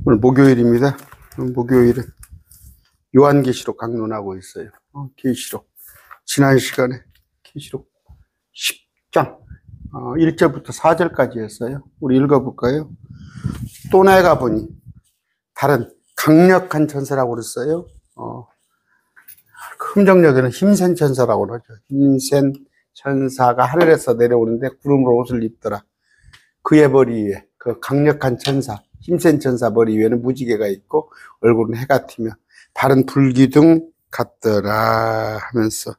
오늘 목요일입니다. 목요일은 요한계시록 강론하고 있어요. 계시록. 지난 시간에 계시록 10장 1절부터 4절까지 했어요. 우리 읽어볼까요? 또 내가 보니 다른 강력한 천사라고 그랬어요. 흠정역에는 힘센 천사라고 그러죠. 힘센 천사가 하늘에서 내려오는데 구름으로 옷을 입더라. 그의 머리 위에 그 강력한 천사, 힘센 천사 머리 위에는 무지개가 있고 얼굴은 해가 튀며 발은 불기둥 같더라 하면서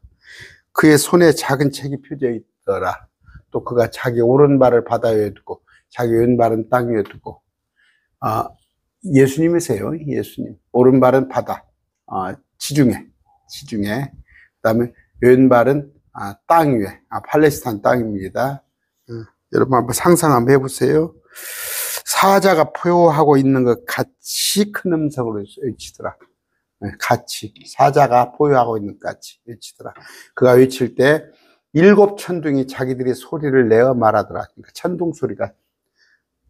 그의 손에 작은 책이 펴져 있더라. 또 그가 자기 오른발을 바다 위에 두고 자기 왼발은 땅 위에 두고 예수님이세요. 예수님. 오른발은 바다, 지중해. 그다음에 왼발은 땅 위에, 팔레스타인 땅입니다. 여러분 한번 상상 한번 해보세요. 사자가 포효하고 있는 것 같이 큰 음성으로 외치더라. 같이 사자가 포효하고 있는 것 같이 외치더라. 그가 외칠 때 일곱 천둥이 자기들의 소리를 내어 말하더라. 그러니까 천둥 소리가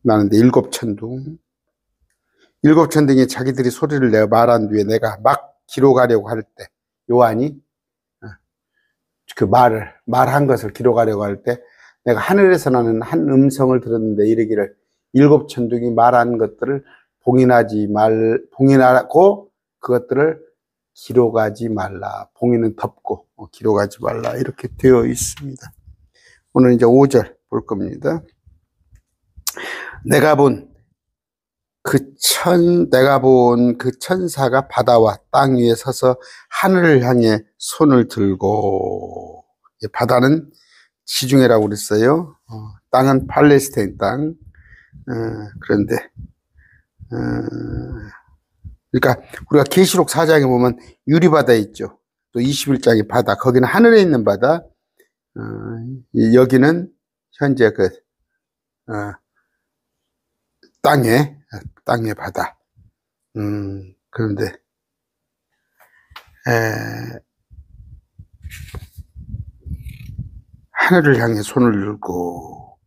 나는데 일곱 천둥이 자기들이 소리를 내어 말한 뒤에 내가 막 기록하려고 할 때 요한이 그 말한 것을 기록하려고 할 때 내가 하늘에서 나는 한 음성을 들었는데 이르기를 일곱 천둥이 말한 것들을 봉인하고 그것들을 기록하지 말라. 봉인은 덮고 기록하지 말라. 이렇게 되어 있습니다. 오늘 이제 5절 볼 겁니다. 내가 본 그 천사가 바다와 땅 위에 서서 하늘을 향해 손을 들고, 바다는 지중해라고 그랬어요. 땅은 팔레스타인 땅. 그런데 그러니까 우리가 계시록 4장에 보면 유리바다 있죠. 또 21장에 바다, 거기는 하늘에 있는 바다. 여기는 현재 땅의 바다. 그런데 하늘을 향해 손을 들고,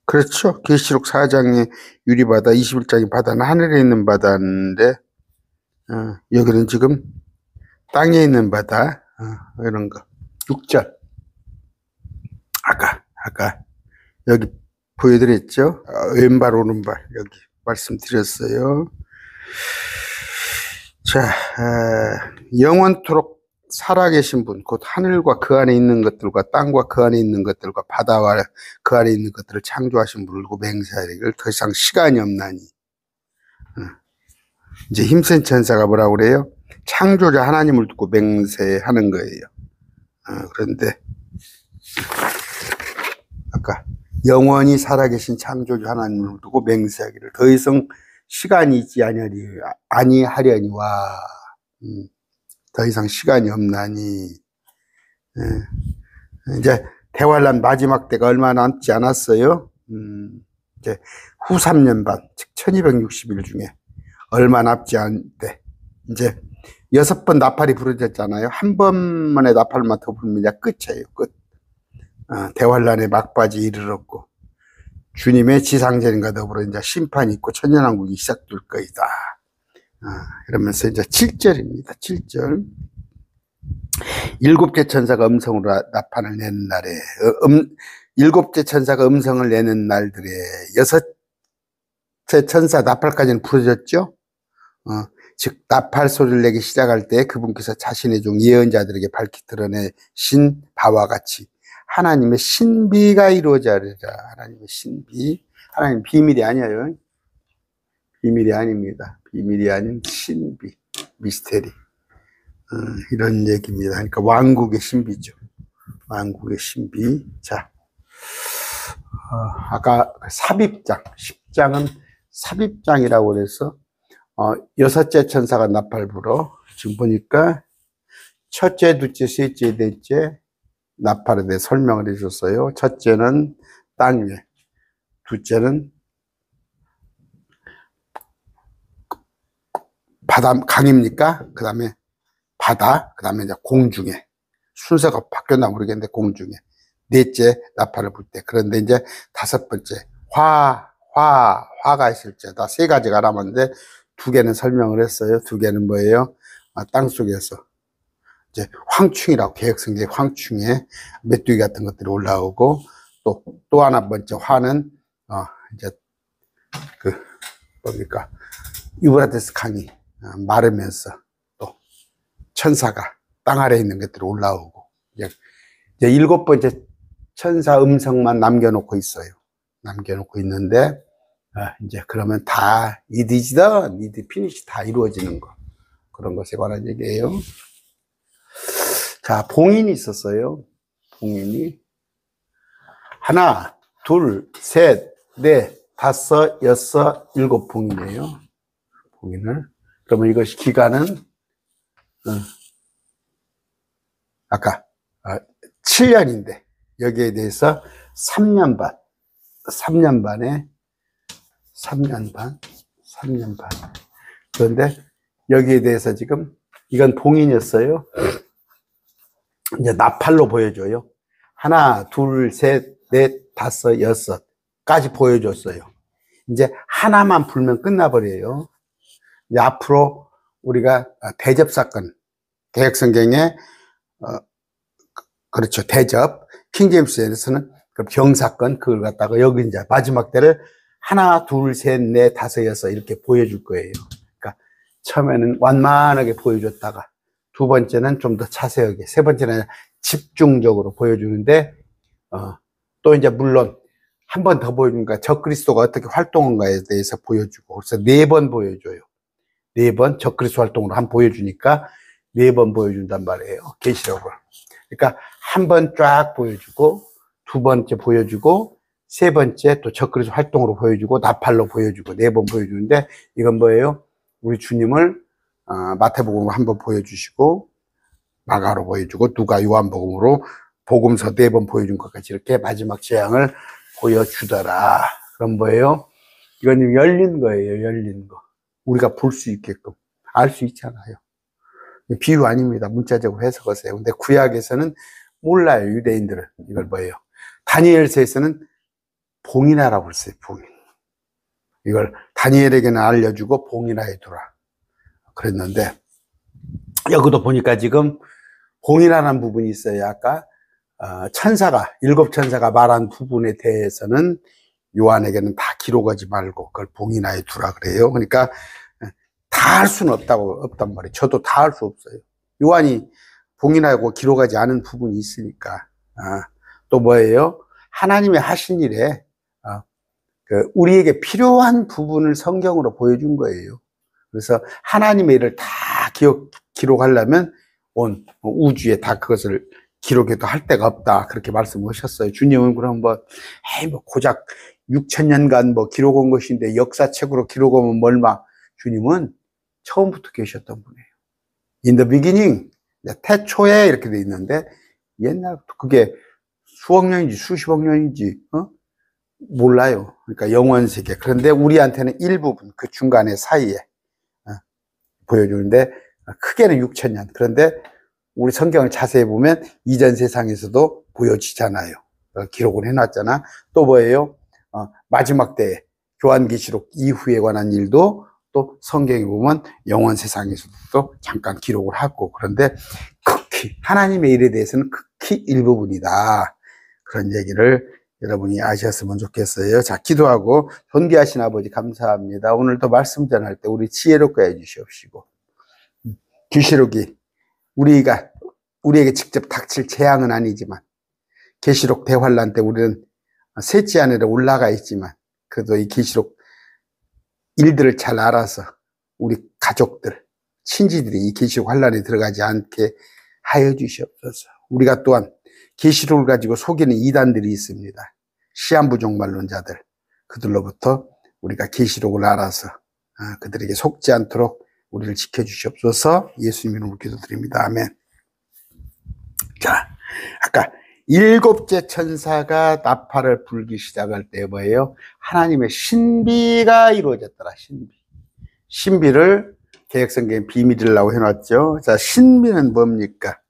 그렇죠. 계시록 4장의 유리바다, 21장의 바다는 하늘에 있는 바다인데, 여기는 지금 땅에 있는 바다, 이런 거. 6절. 아까 여기 보여드렸죠. 왼발, 오른발, 여기 말씀드렸어요. 자, 영원토록 살아계신 분, 곧 하늘과 그 안에 있는 것들과 땅과 그 안에 있는 것들과 바다와 그 안에 있는 것들을 창조하신 분을 두고 맹세하기를 더 이상 시간이 없나니. 이제 힘센 천사가 뭐라고 그래요? 창조자 하나님을 두고 맹세하는 거예요. 그런데 아까 영원히 살아계신 창조주 하나님을 두고 맹세하기를 더 이상 시간이 있지 아니하려니와 더 이상 시간이 없나니. 이제 대환란 마지막 때가 얼마 남지 않았어요. 이제 후 3년 반, 즉 1260일 중에 얼마 남지 않을 때 이제 6번 나팔이 부러졌잖아요. 한 번만에 나팔만 더 불면 이제 끝이에요. 끝. 대환란의 막바지 이르렀고 주님의 지상전과 더불어 이제 심판이 있고 천년왕국이 시작될 거이다. 이러면서 이제 7절입니다. 7절. 일곱째 천사가 음성으로 나팔을 내는 날에, 일곱째 천사가 음성을 내는 날들에 여섯째 천사 나팔까지는 부러졌죠. 즉 나팔 소리를 내기 시작할 때 그분께서 자신의 종 예언자들에게 밝히 드러내신 바와 같이 하나님의 신비가 이루어져야. 하나님의 신비. 하나님 비밀이 아니에요. 비밀이 아닙니다. 비밀이 아닌 신비, 미스테리. 이런 얘기입니다. 그러니까 왕국의 신비죠. 왕국의 신비. 자, 아까 삽입장, 10장은 삽입장이라고 그래서 여섯째 천사가 나팔 불어. 지금 보니까 첫째, 둘째, 셋째, 넷째 나팔에 대해 설명을 해줬어요. 첫째는 땅 위에, 둘째는 바다, 강입니까? 그 다음에 바다, 그 다음에 이제 공중에. 순서가 바뀌었나 모르겠는데 공중에. 넷째 나팔을 불 때. 그런데 이제 다섯 번째 화가 있을 때다. 세 가지가 남았는데 두 개는 설명을 했어요. 두 개는 뭐예요? 땅속에서 이제 황충이라고, 개혁성계 황충에 메뚜기 같은 것들이 올라오고, 또 하나 번째 화는 이제 그 뭡니까, 유브라데스 강이 마르면서 또 천사가 땅 아래에 있는 것들이 올라오고, 이제 일곱 번째 천사 음성만 남겨놓고 있어요. 남겨놓고 있는데, 이제 그러면 다 it is done, it is finished, 다 이루어지는 거, 그런 것에 관한 얘기예요. 자, 봉인이 있었어요. 봉인이 하나, 둘, 셋, 넷, 다섯, 여섯, 일곱 봉인이에요. 봉인을. 그러면 이것이 기간은 아까 7년인데 여기에 대해서 3년 반, 3년 반에 3년 반. 그런데 여기에 대해서 지금 이건 봉인이었어요. 이제 나팔로 보여줘요. 하나, 둘, 셋, 넷, 다섯, 여섯까지 보여줬어요. 이제 하나만 불면 끝나버려요. 이제 앞으로 우리가 대접사건, 개혁성경에 그렇죠, 대접, 킹제임스에서는 병사건, 그걸 갖다가 여기 이제 마지막 때를 하나, 둘, 셋, 넷, 다섯, 여섯 이렇게 보여줄 거예요. 그러니까 처음에는 완만하게 보여줬다가 두 번째는 좀 더 자세하게, 세 번째는 집중적으로 보여주는데, 또 이제 물론 한 번 더 보여주니까 적그리스도가 어떻게 활동한가에 대해서 보여주고, 그래서 4번 보여줘요. 4번 적그리스도 활동으로 한 번 보여주니까 4번 보여준단 말이에요. 계시록을. 그러니까 한 번 쫙 보여주고, 두 번째 보여주고, 세 번째 또 적그리스도 활동으로 보여주고, 나팔로 보여주고, 4번 보여주는데, 이건 뭐예요? 우리 주님을 마태복음으로 한번 보여주시고, 마가로 보여주고, 누가 요한복음으로 복음서 4번 보여준 것까지 이렇게 마지막 재앙을 보여주더라. 그럼 뭐예요? 이건 열린 거예요. 열린 거. 우리가 볼 수 있게끔. 알 수 있잖아요. 비유 아닙니다. 문자적으로 해석하세요. 근데 구약에서는 몰라요. 유대인들은. 이걸 뭐예요? 다니엘서에서는 봉인하라고 그랬어요. 봉인. 이걸 다니엘에게는 알려주고 봉인하에 두라. 그랬는데, 여기도 보니까 지금 봉인하는 부분이 있어요. 아까 천사가, 7천사가 말한 부분에 대해서는 요한에게는 다 기록하지 말고 그걸 봉인하에 두라 그래요. 그러니까 다 할 수는 없단 말이에요. 저도 다 할 수 없어요. 요한이 봉인하고 기록하지 않은 부분이 있으니까. 또 뭐예요? 하나님의 하신 일에 우리에게 필요한 부분을 성경으로 보여준 거예요. 그래서 하나님의 일을 다 기록하려면 온 우주에 다 그것을 기록해도 할 데가 없다. 그렇게 말씀하셨어요. 주님은 그럼 고작 6,000년간 기록한 것인데 역사책으로 기록하면 얼마? 주님은 처음부터 계셨던 분이에요. In the beginning, 태초에 이렇게 돼 있는데, 옛날부터 그게 수억 년인지 수십억 년인지 몰라요. 그러니까 영원세계. 그런데 우리한테는 일부분, 그 중간에 사이에 보여주는데, 크게는 6,000년. 그런데 우리 성경을 자세히 보면 이전 세상에서도 보여지잖아요. 기록을 해놨잖아. 또 뭐예요? 마지막 때 요한계시록 이후에 관한 일도 또 성경에 보면 영원 세상에서도 잠깐 기록을 하고, 그런데 극히 하나님의 일에 대해서는 극히 일부분이다. 그런 얘기를 여러분이 아셨으면 좋겠어요. 자, 기도하고, 존귀하신 아버지 감사합니다. 오늘도 말씀 전할 때 우리 지혜롭게 해주시옵시고, 계시록이 우리에게 직접 닥칠 재앙은 아니지만, 계시록 대환란 때 우리는 셋째 하늘에 올라가 있지만, 그래도 이 계시록 일들을 잘 알아서 우리 가족들, 친지들이 이 계시록 환란에 들어가지 않게 하여 주시옵소서. 우리가 또한 계시록을 가지고 속이는 이단들이 있습니다. 시한부종말론자들, 그들로부터 우리가 계시록을 알아서 그들에게 속지 않도록 우리를 지켜주시옵소서. 예수님 이름으로 기도드립니다. 아멘. 자, 아까 7째 천사가 나팔을 불기 시작할 때 뭐예요? 하나님의 신비가 이루어졌더라. 신비를 개혁성경에 비밀이라고 해놨죠. 자, 신비는 뭡니까?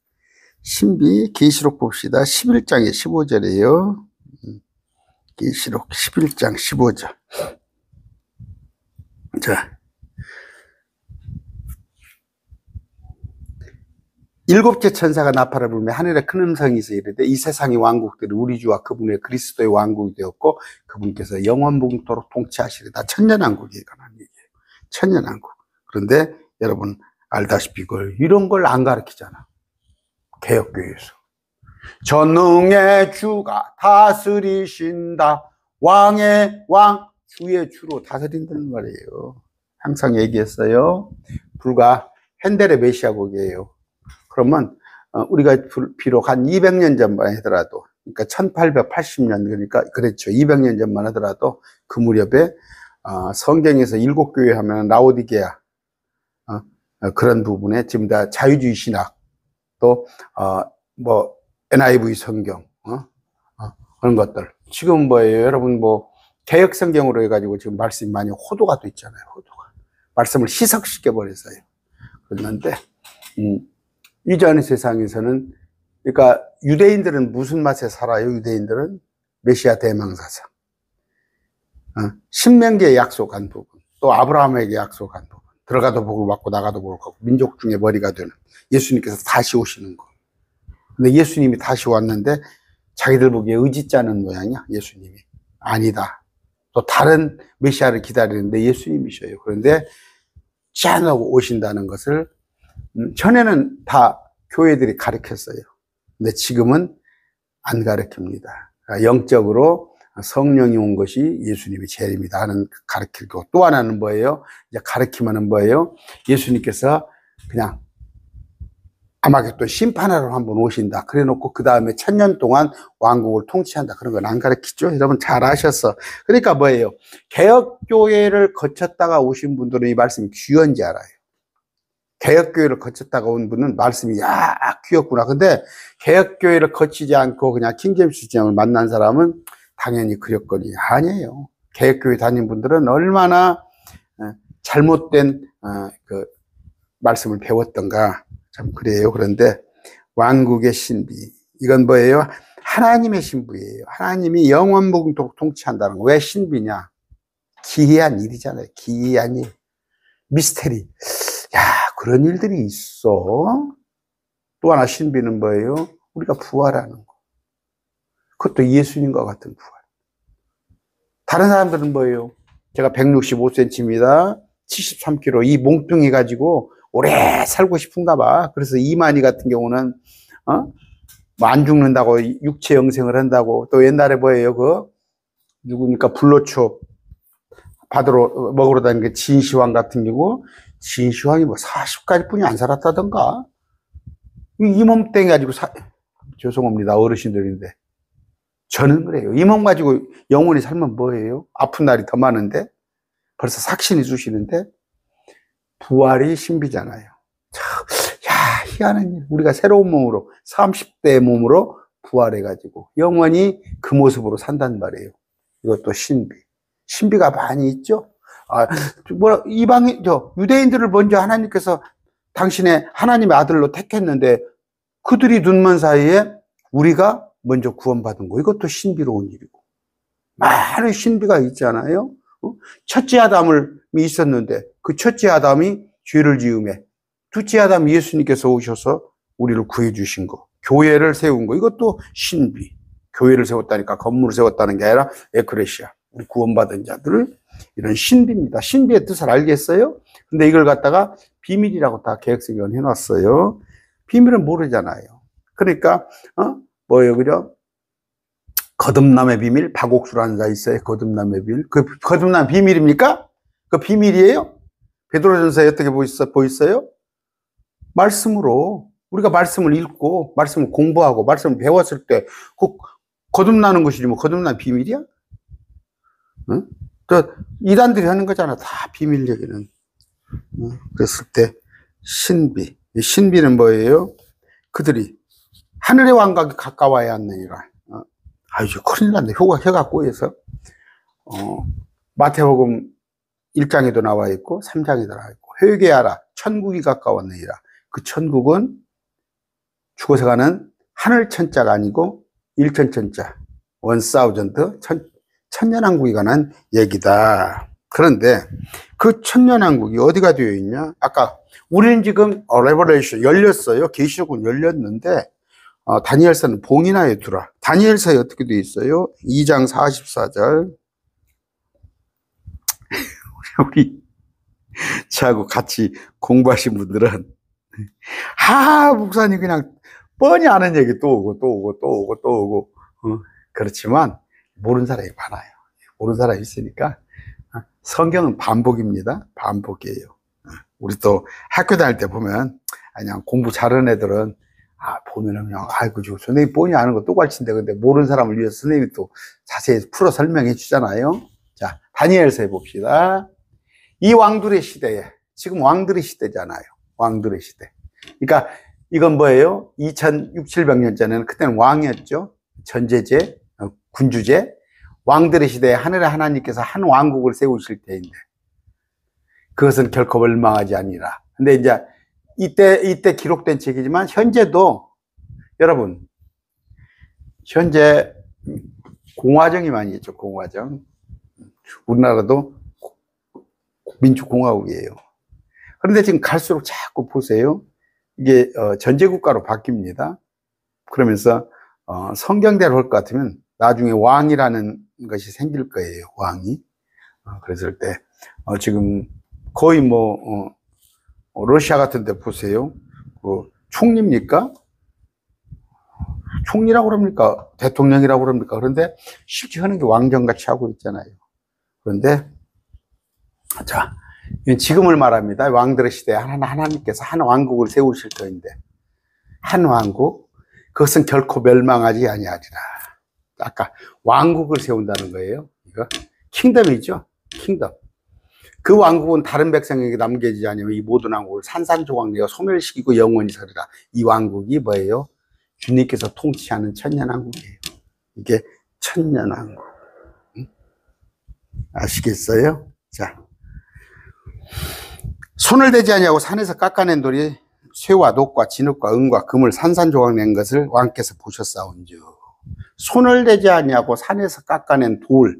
신비, 계시록 봅시다. 11장에 15절이에요. 계시록 11장 15절. 자, 일곱째 천사가 나팔을 불며 하늘에 큰 음성이 있어 이르되 이 세상의 왕국들이 우리 주와 그분의 그리스도의 왕국이 되었고 그분께서 영원무궁토록 통치하시리다. 천년왕국에 관한 얘기예요. 천년왕국. 그런데 여러분 알다시피 이런 걸 안 가르치잖아. 개혁교회에서. 전능의 주가 다스리신다. 왕의 왕, 주의 주로 다스린다는 말이에요. 항상 얘기했어요. 불과 핸델의 메시아국이에요. 그러면 우리가 비록 한 200년 전만 하더라도, 그러니까 1880년, 그러니까 그렇죠. 200년 전만 하더라도 그 무렵에 성경에서 일곱 교회 하면 라오디게아 그런 부분에 지금 다 자유주의 신학 또 뭐 NIV 성경 그런 것들 지금 뭐예요? 여러분 뭐 개혁 성경으로 해가지고 지금 말씀이 많이 호도가 돼 있잖아요. 호도가 말씀을 희석시켜 버렸어요. 그랬는데 이전 세상에서는 그러니까 유대인들은 무슨 맛에 살아요? 유대인들은 메시아 대망사상, 신명기에 약속한 부분, 또 아브라함에게 약속한 부분, 들어가도 복을 받고 나가도 복을 받고 민족 중에 머리가 되는 예수님께서 다시 오시는 거. 근데 예수님이 다시 왔는데 자기들 보기에 의지 짜는 모양이야. 예수님이 아니다. 또 다른 메시아를 기다리는데 예수님이셔요. 그런데 짠하고 오신다는 것을 전에는 다 교회들이 가르쳤어요. 근데 지금은 안 가르칩니다. 영적으로 성령이 온 것이 예수님이 제일입니다 하는 가르치고, 또 하나는 뭐예요? 이제 가르치면은 뭐예요? 예수님께서 그냥 아마겟돈 심판하러 한번 오신다. 그래 놓고 그 다음에 1000년 동안 왕국을 통치한다. 그런 건 안 가르치죠? 여러분 잘 아셨어. 그러니까 뭐예요? 개혁교회를 거쳤다가 오신 분들은 이 말씀이 귀한지 알아요. 개혁교회를 거쳤다가 온 분은 말씀이 귀엽구나. 근데 개혁교회를 거치지 않고 그냥 킹제임스 주장을 만난 사람은 당연히 그렸거니 아니에요. 개혁교회 다닌 분들은 얼마나 잘못된 그 말씀을 배웠던가. 참 그래요. 그런데 왕국의 신비, 이건 뭐예요? 하나님의 신부예요. 하나님이 영원무궁토록 통치한다는 거. 왜 신비냐? 기이한 일이잖아요. 기이한 일, 미스테리. 야, 그런 일들이 있어. 또 하나 신비는 뭐예요? 우리가 부활하는 거. 그것도 예수님과 같은 부활. 다른 사람들은 뭐예요? 제가 165cm입니다. 73kg. 이 몽뚱이 가지고 오래 살고 싶은가 봐. 그래서 이만희 같은 경우는 뭐 안 죽는다고 육체 영생을 한다고. 또 옛날에 뭐예요? 누구니까 불로초 받으러 먹으러 다니는 게 진시황 같은 경우, 진시황이 뭐 40까지 뿐이 안 살았다던가. 이 몸뚱이 가지고 죄송합니다. 어르신들인데 저는 그래요. 이 몸 가지고 영원히 살면 뭐예요? 아픈 날이 더 많은데 벌써 삭신이 주시는데. 부활이 신비잖아요. 야, 희한한 일. 우리가 새로운 몸으로 30대의 몸으로 부활해가지고 영원히 그 모습으로 산단 말이에요. 이것도 신비. 신비가 많이 있죠. 유대인들을 먼저 하나님께서 당신의 하나님의 아들로 택했는데 그들이 눈먼 사이에 우리가 먼저 구원받은 거. 이것도 신비로운 일이고. 많은 신비가 있잖아요. 첫째 아담이 있었는데 그 첫째 아담이 죄를 지음에 둘째 아담 예수님께서 오셔서 우리를 구해 주신 거, 교회를 세운 거. 이것도 신비. 교회를 세웠다니까 건물을 세웠다는 게 아니라 에크레시아, 우리 구원받은 자들을, 이런 신비입니다. 신비의 뜻을 알겠어요? 근데 이걸 갖다가 비밀이라고 다 개혁성경은 해놨어요. 비밀은 모르잖아요. 그러니까 뭐예요, 그죠? 거듭남의 비밀, 박옥수라는 자 있어요. 거듭남의 비밀. 그 거듭남 비밀입니까? 그 비밀이에요? 베드로전서에 어떻게 보였어요? 말씀으로, 우리가 말씀을 읽고 말씀을 공부하고 말씀을 배웠을 때 그 거듭나는 것이지 뭐 거듭난 비밀이야? 응? 또 이단들이 하는 거잖아. 다 비밀 얘기는. 그랬을 때 신비. 신비는 뭐예요? 그들이 하늘의 왕국이 가까워야 하느니라. 아이고, 큰일 났네. 혀가 꼬여서. 마태복음 1장에도 나와 있고, 3장에도 나와 있고, 회개하라. 천국이 가까웠느니라. 그 천국은 죽어서 가는 하늘 천자가 아니고, 1000천자. 1000, 천년왕국에 관한 얘기다. 그런데 그 천년왕국이 어디가 되어 있냐? 아까 우리는 지금 레버레이션 열렸어요. 계시록은 열렸는데 다니엘서는 봉인하여 두라. 다니엘서에 어떻게 되어 있어요? 2장 44절. 우리 저하고 같이 공부하신 분들은 목사님 그냥 뻔히 아는 얘기 또 오고 또 오고 또 오고 또 오고 그렇지만 모르는 사람이 많아요. 모르는 사람이 있으니까 성경은 반복입니다. 반복이에요. 우리 또 학교 다닐 때 보면 그냥 공부 잘하는 애들은 보면은 그냥 아이고 저 선생님 뻔히 아는 거 똑같은데 근데 모르는 사람을 위해서 선생님이 또 자세히 풀어 설명해 주잖아요. 자, 다니엘서에 봅시다. 이 왕들의 시대에 지금 왕들의 시대잖아요. 왕들의 시대. 그러니까 이건 뭐예요? 2600~700년 전에는 그때는 왕이었죠. 전제제, 군주제. 왕들의 시대에 하늘의 하나님께서 한 왕국을 세우실 때인데 그것은 결코 멸망하지 아니라. 근데 이제 이때 기록된 책이지만 현재도 여러분 현재 공화정이 많이 있죠. 공화정. 우리나라도 민주공화국이에요. 그런데 지금 갈수록 자꾸 보세요. 이게 전제국가로 바뀝니다. 그러면서 성경대로 할 것 같으면 나중에 왕이라는 것이 생길 거예요. 왕이. 그랬을 때 지금 거의 러시아 같은 데 보세요. 총리입니까? 총리라고 그럽니까? 대통령이라고 그럽니까? 그런데 실제 하는 게 왕정같이 하고 있잖아요. 그런데 자, 지금을 말합니다. 왕들의 시대에 하나님께서 한 왕국을 세우실 터인데 한 왕국, 그것은 결코 멸망하지 아니하리라. 아까 왕국을 세운다는 거예요. 이거 킹덤이죠. 킹덤. 그 왕국은 다른 백성에게 남겨지지 않으면 이 모든 왕국을 산산조각 내어 소멸시키고 영원히 서리라. 이 왕국이 뭐예요? 주님께서 통치하는 천년왕국이에요. 이게 천년왕국. 아시겠어요? 자, 손을 대지 아니하고 산에서 깎아낸 돌이 쇠와 녹과 진흙과 은과 금을 산산조각 낸 것을 왕께서 보셨사온즉. 손을 대지 아니하고 산에서 깎아낸 돌.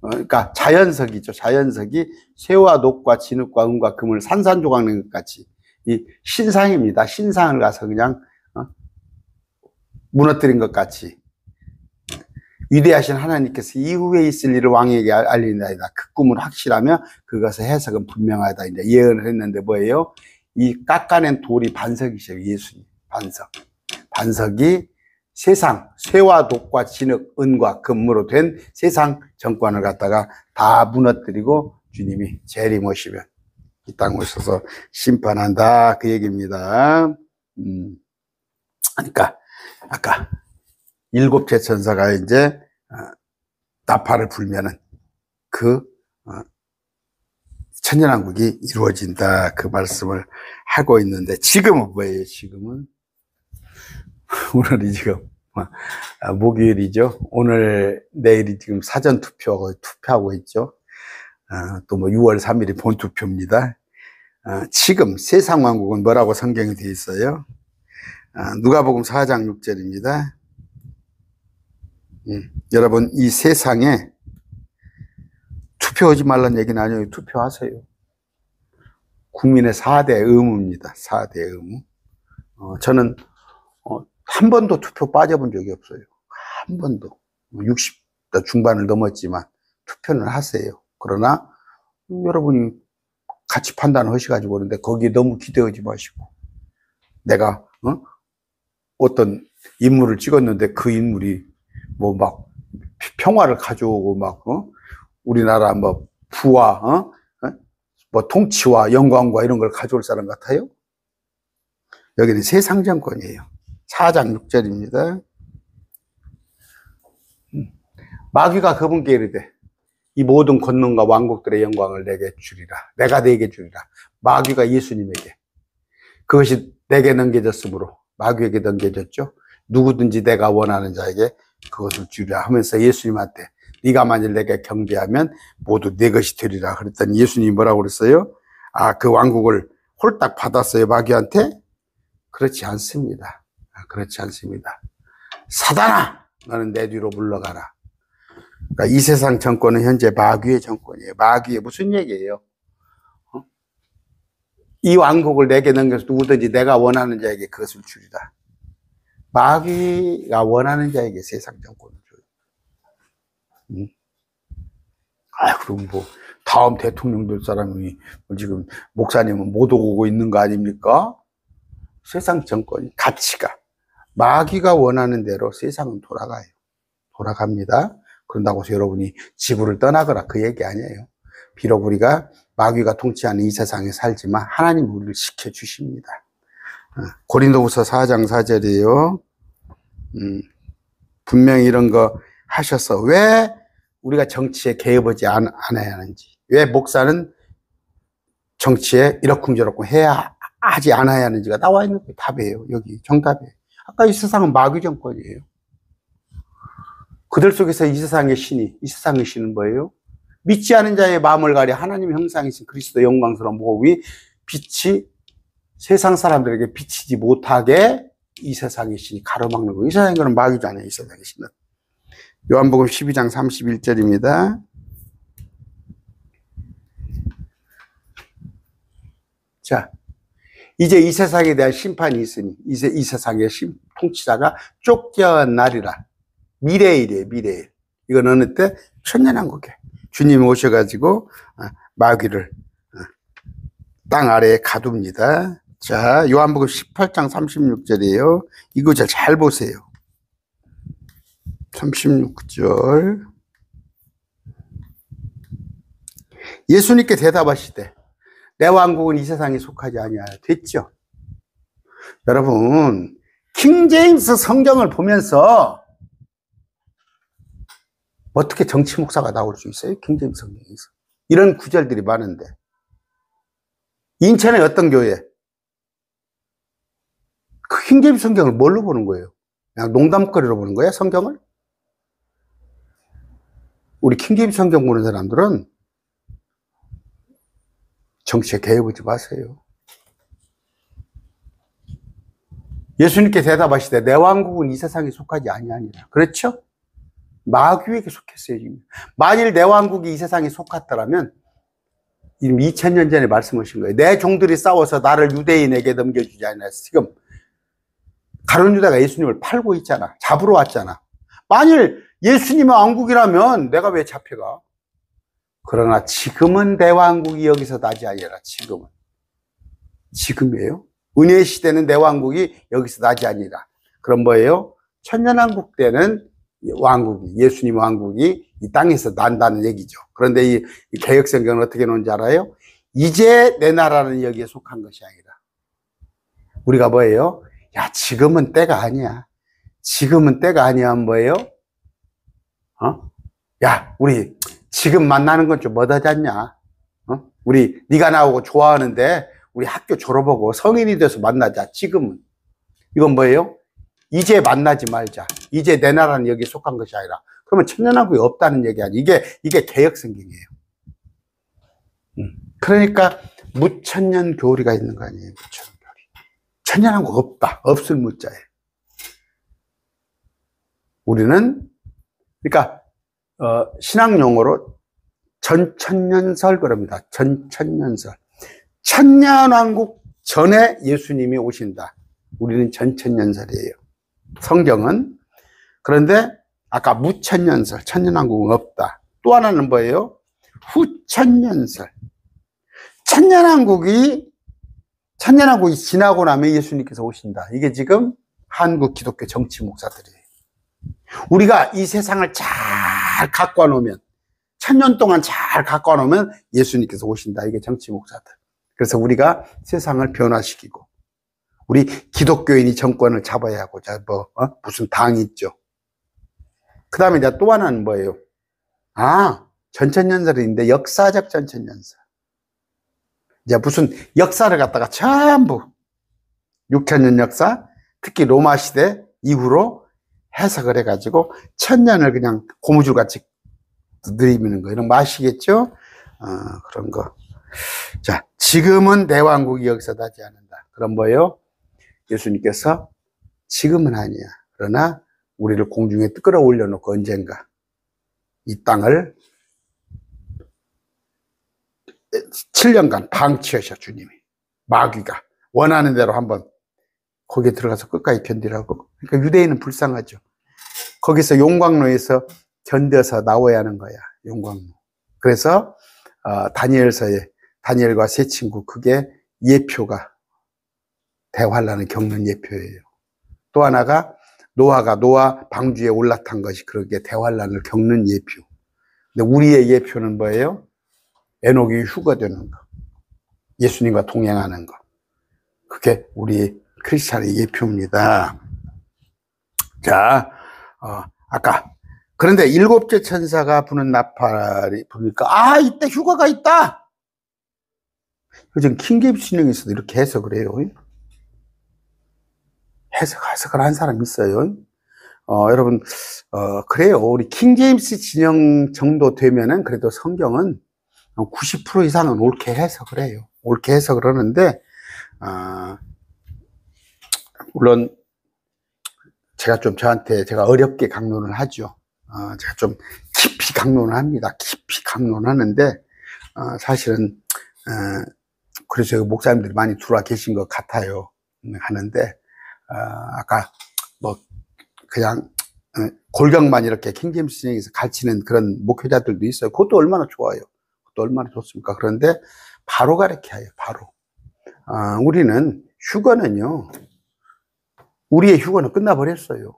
그러니까 자연석이죠. 자연석이 쇠와 녹과 진흙과 은과 금을 산산조각 낸 것 같이 이 신상입니다. 신상을 가서 그냥 무너뜨린 것 같이 위대하신 하나님께서 이후에 있을 일을 왕에게 알리나이다. 그 꿈은 확실하며 그것의 해석은 분명하다. 이제 예언을 했는데 뭐예요? 이 깎아낸 돌이 반석이셔요. 예수님 반석. 반석이 세상 쇠와 독과 진흙, 은과 금으로 된 세상 정권을 갖다가 다 무너뜨리고 주님이 재림오시면 이 땅에 오셔서 심판한다 그 얘기입니다. 그러니까 아까 일곱째 천사가 이제 나팔을 불면은 그 천년왕국이 이루어진다 그 말씀을 하고 있는데 지금은 뭐예요? 지금은 오늘이 지금 목요일이죠. 오늘 내일이 지금 사전 투표하고 있죠. 또 6월 3일이 본투표입니다. 지금 세상 왕국은 뭐라고 성경이 되어 있어요? 누가복음 4장 6절입니다. 여러분 이 세상에 투표하지 말라는 얘기는 아니에요. 투표하세요. 국민의 4대 의무입니다. 4대 의무. 저는 한 번도 투표 빠져본 적이 없어요. 한 번도. 60대 중반을 넘었지만 투표는 하세요. 그러나 여러분이 같이 판단을 하셔가지고 그러는데 거기에 너무 기대하지 마시고 내가 어떤 인물을 찍었는데 그 인물이 막 평화를 가져오고 우리나라 부와 통치와 영광과 이런 걸 가져올 사람 같아요? 여기는 세상 정권이에요. 4장 6절입니다. 마귀가 그분께 이르되 이 모든 권능과 왕국들의 영광을 내게 주리라. 내가 내게 주리라. 마귀가 예수님에게 그것이 내게 넘겨졌으므로 마귀에게 넘겨졌죠. 누구든지 내가 원하는 자에게 그것을 주리라 하면서 예수님한테 네가 만일 내게 경배하면 모두 내 것이 되리라 그랬더니 예수님이 뭐라고 그랬어요? 그 왕국을 홀딱 받았어요 마귀한테? 그렇지 않습니다. 그렇지 않습니다. 사단아 너는 내 뒤로 물러가라. 그러니까 이 세상 정권은 현재 마귀의 정권이에요. 마귀의 무슨 얘기예요? 이 왕국을 내게 넘겨서 누구든지 내가 원하는 자에게 그것을 주리라. 마귀가 원하는 자에게 세상 정권을 줘요. 그럼 뭐 다음 대통령 될 사람이 지금 목사님은 못 오고 있는 거 아닙니까? 세상 정권이 가치가 마귀가 원하는 대로 세상은 돌아가요. 돌아갑니다. 그런다고 해서 여러분이 지구를 떠나거나 그 얘기 아니에요. 비록 우리가 마귀가 통치하는 이 세상에 살지만 하나님 우리를 지켜주십니다. 고린도후서 4장 4절이에요. 분명히 이런 거 하셔서 왜 우리가 정치에 개입하지 않아야 하는지, 왜 목사는 정치에 이러쿵저러쿵 하지 않아야 하는지가 나와 있는 게 답이에요. 여기 정답이에요. 아까 이 세상은 마귀 정권이에요. 그들 속에서 이 세상의 신은 뭐예요? 믿지 않은 자의 마음을 가려 하나님의 형상이신 그리스도 영광스러운 모습이 빛이 세상 사람들에게 비치지 못하게 이 세상의 신이 가로막는 거예요. 이 세상의 거는 마귀잖아요. 이 세상의 신은. 요한복음 12장 31절입니다. 자, 이제 이 세상에 대한 심판이 있으니 이제 이 세상의 통치자가 쫓겨나리라. 미래일이에요. 미래일. 이건 어느 때? 천년왕국에 주님이 오셔가지고 마귀를 땅 아래에 가둡니다. 자, 요한복음 18장 36절이에요. 이 구절 잘 보세요. 36절. 예수님께 대답하시되 내 왕국은 이 세상에 속하지 아니하여. 됐죠? 여러분, 킹제임스 성경을 보면서 어떻게 정치 목사가 나올 수 있어요? 킹제임스 성경에서. 이런 구절들이 많은데. 인천의 어떤 교회? 그 킹제임스 성경을 뭘로 보는 거예요? 그냥 농담거리로 보는 거예요? 성경을? 우리 킹제임스 성경 보는 사람들은 정치에 개입하지 마세요. 예수님께 대답하시되 내 왕국은 이 세상에 속하지 아니하니라. 그렇죠? 마귀에게 속했어요. 지금. 만일 내 왕국이 이 세상에 속았더라면 지금 2000년 전에 말씀하신 거예요. 내 종들이 싸워서 나를 유대인에게 넘겨주지 않았어. 지금 가룟 유다가 예수님을 팔고 있잖아. 잡으러 왔잖아. 만일 예수님의 왕국이라면 내가 왜 잡혀가? 그러나 지금은 내 왕국이 여기서 나지 아니라. 지금이에요. 은혜의 시대는 내 왕국이 여기서 나지 아니라. 그럼 뭐예요? 천년왕국 때는 왕국이, 예수님 왕국이 이 땅에서 난다는 얘기죠. 그런데 이 개혁성경은 어떻게 놓은지 알아요? 이제 내 나라는 여기에 속한 것이 아니라. 우리가 뭐예요? 야, 지금은 때가 아니야. 지금은 때가 아니야. 뭐예요? 야, 우리 지금 만나는 건 좀 못하지 않냐? 우리 네가 나오고 좋아하는데 우리 학교 졸업하고 성인이 돼서 만나자. 지금은. 이건 뭐예요? 이제 만나지 말자. 이제 내 나라는 여기에 속한 것이 아니라. 그러면 천년왕국이 없다는 얘기 아니에요. 이게 개혁성경이에요. 그러니까 무천년 교리가 있는 거 아니에요. 무천년 교리. 천년왕국 없다. 없을 무자예요. 우리는 그러니까 신학 용어로 전천년설 그럽니다. 전천년설. 천년왕국 전에 예수님이 오신다. 우리는 전천년설이에요. 성경은. 그런데 아까 무천년설, 천년왕국은 없다. 또 하나는 뭐예요? 후천년설. 천년왕국이 지나고 나면 예수님께서 오신다. 이게 지금 한국 기독교 정치 목사들이에요. 우리가 이 세상을 잘 가꿔 놓으면, 천년 동안 잘 가꿔 놓으면 예수님께서 오신다. 이게 정치 목사들. 그래서 우리가 세상을 변화시키고, 우리 기독교인이 정권을 잡아야 하고, 무슨 당이 있죠. 그 다음에 이제 또 하나는 뭐예요? 전천년설인데 역사적 전천년설. 이제 무슨 역사를 갖다가 전부 6000년 역사, 특히 로마 시대 이후로 해석을 해가지고 천년을 그냥 고무줄같이 들이미는 거. 이런 거 아시겠죠? 그런 거. 자, 지금은 내 왕국이 여기서 나지 않는다. 그럼 뭐예요? 예수님께서 지금은 아니야. 그러나 우리를 공중에 끌어올려 놓고 언젠가 이 땅을 7년간 방치하셔, 주님이. 마귀가 원하는 대로 한번 거기에 들어가서 끝까지 견디라고. 그러니까 유대인은 불쌍하죠. 거기서 용광로에서 견뎌서 나와야 하는 거야, 용광로. 그래서 다니엘서에 다니엘과 세 친구, 그게 예표가 대환란을 겪는 예표예요. 또 하나가 노아가 노아 방주에 올라탄 것이 그렇게 대환란을 겪는 예표. 근데 우리의 예표는 뭐예요? 에녹이 휴거되는 거, 예수님과 동행하는 거. 그게 우리 크리스찬의 예표입니다. 자, 아까 그런데 일곱째 천사가 부는 나팔이 부니까 이때 휴거가 있다. 요즘 킹제임스 신형에서도 이렇게 해석을 해요. 해석을 한 사람 있어요. 여러분, 그래요. 우리 킹제임스 진영 정도 되면은 그래도 성경은 90% 이상은 옳게 해석을 해요. 옳게 해석을 하는데, 물론, 제가 어렵게 강론을 하죠. 제가 좀 깊이 강론을 합니다. 깊이 강론하는데, 사실은, 그래서 목사님들이 많이 들어와 계신 것 같아요. 하는데, 아까 그냥 골격만 이렇게 킹제임스 진영에서 가르치는 그런 목회자들도 있어요. 그것도 얼마나 좋아요. 그것도 얼마나 좋습니까? 그런데 바로 가르쳐요. 바로. 우리는 휴거는요, 우리의 휴거는 끝나버렸어요.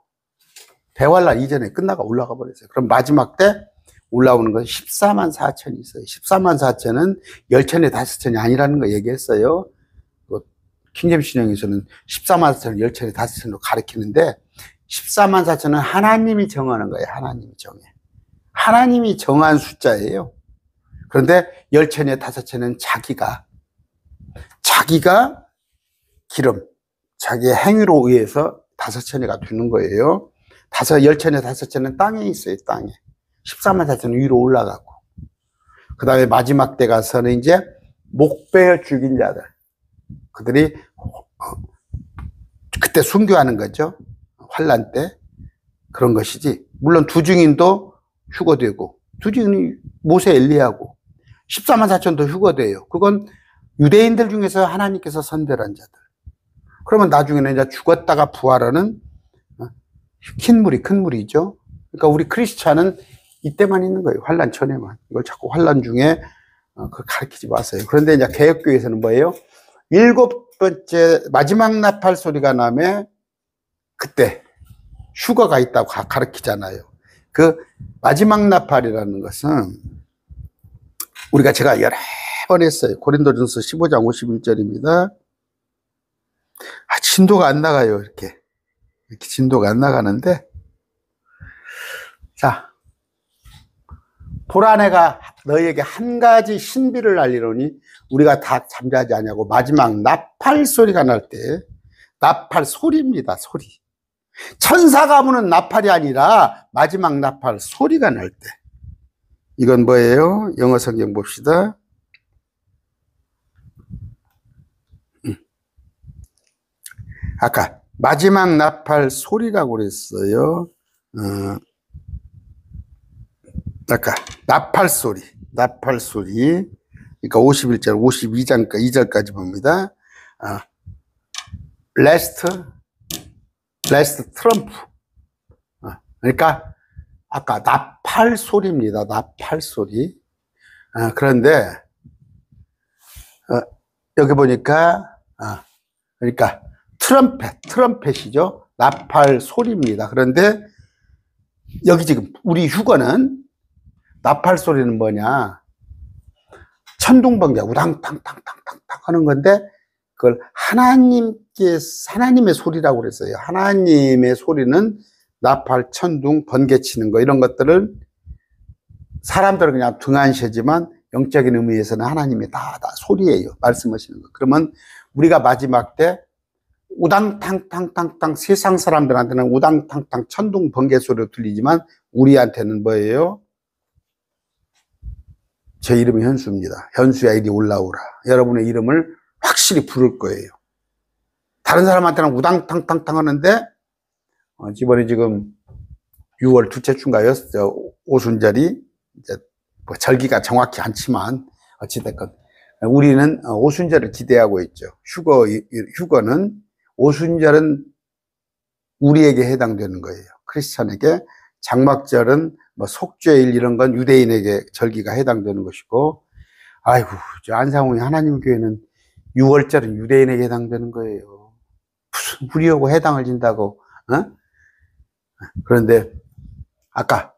대환란 이전에 끝나가 올라가 버렸어요. 그럼 마지막 때 올라오는 건 14만 4천이 있어요. 14만 4천은 10천에 5천이 아니라는 거 얘기했어요. 킹제임스 신형에서는 14만 4천을 10천에 5천으로 가리키는데, 14만 4천은 하나님이 정하는 거예요. 하나님이 정해. 하나님이 정한 숫자예요. 그런데 10천에 5천은 자기가 기름, 자기의 행위로 의해서 5천이가 되는 거예요. 10천에 5천은 땅에 있어요. 땅에. 14만 4천은 위로 올라가고, 그 다음에 마지막 때 가서는 이제 목베어 죽인 자들, 그들이 그때 순교하는 거죠. 환란 때. 그런 것이지. 물론 두 증인도 휴거되고, 두 증인이 모세 엘리야고, 14만 4천도 휴거돼요. 그건 유대인들 중에서 하나님께서 선별한 자들. 그러면 나중에는 이제 죽었다가 부활하는 큰 무리죠. 그러니까 우리 크리스찬은 이때만 있는 거예요. 환란 전에만. 이걸 자꾸 환란 중에 그걸 가르치지 마세요. 그런데 이제 개혁교회에서는 뭐예요? 7번째 마지막 나팔 소리가 나면 그때 휴거가 있다고 가르치잖아요. 그 마지막 나팔이라는 것은 제가 여러 번 했어요. 고린도전서 15장 51절입니다. 진도가 안 나가요. 이렇게 진도가 안 나가는데, 자, 보라, 내가 너희에게 한 가지 신비를 알리노니 우리가 다 잠자지 아니하고 마지막 나팔 소리가 날 때, 나팔 소리입니다. 소리. 천사가 부는 나팔이 아니라 마지막 나팔 소리가 날 때. 이건 뭐예요? 영어 성경 봅시다. 아까 마지막 나팔 소리라고 그랬어요. 아까 나팔 소리. 그러니까 51절, 52절까지 봅니다. 레스트 트럼프. 그러니까 아까 나팔 소리입니다. 나팔 소리. 그런데 여기 보니까 그러니까 트럼펫이죠. 나팔 소리입니다. 그런데 여기 지금 우리 휴거는 나팔 소리는 뭐냐? 천둥번개 우당탕탕탕탕탕 하는 건데, 그걸 하나님의 소리라고 그랬어요. 하나님의 소리는 나팔, 천둥, 번개 치는 거, 이런 것들을 사람들은 그냥 등한시하지만 영적인 의미에서는 하나님의 다 소리예요. 말씀하시는 거. 그러면 우리가 마지막 때 우당탕탕탕탕, 세상 사람들한테는 우당탕탕 천둥 번개 소리로 들리지만 우리한테는 뭐예요? 제 이름이 현수입니다. 현수야 이리 올라오라. 여러분의 이름을 확실히 부를 거예요. 다른 사람한테는 우당탕탕탕 하는데, 이번에 지금 6월 둘째 주인가요? 오순절이 이제 뭐 절기가 정확히 않지만 어찌됐건 우리는 오순절을 기대하고 있죠. 휴거는 오순절은 우리에게 해당되는 거예요. 크리스찬에게. 장막절은 뭐 속죄일 이런 건 유대인에게 절기가 해당되는 것이고, 아이고 저 안상홍이 하나님 교회는 6월절은 유대인에게 해당되는 거예요. 무슨 우리하고 해당을 진다고. 그런데 아까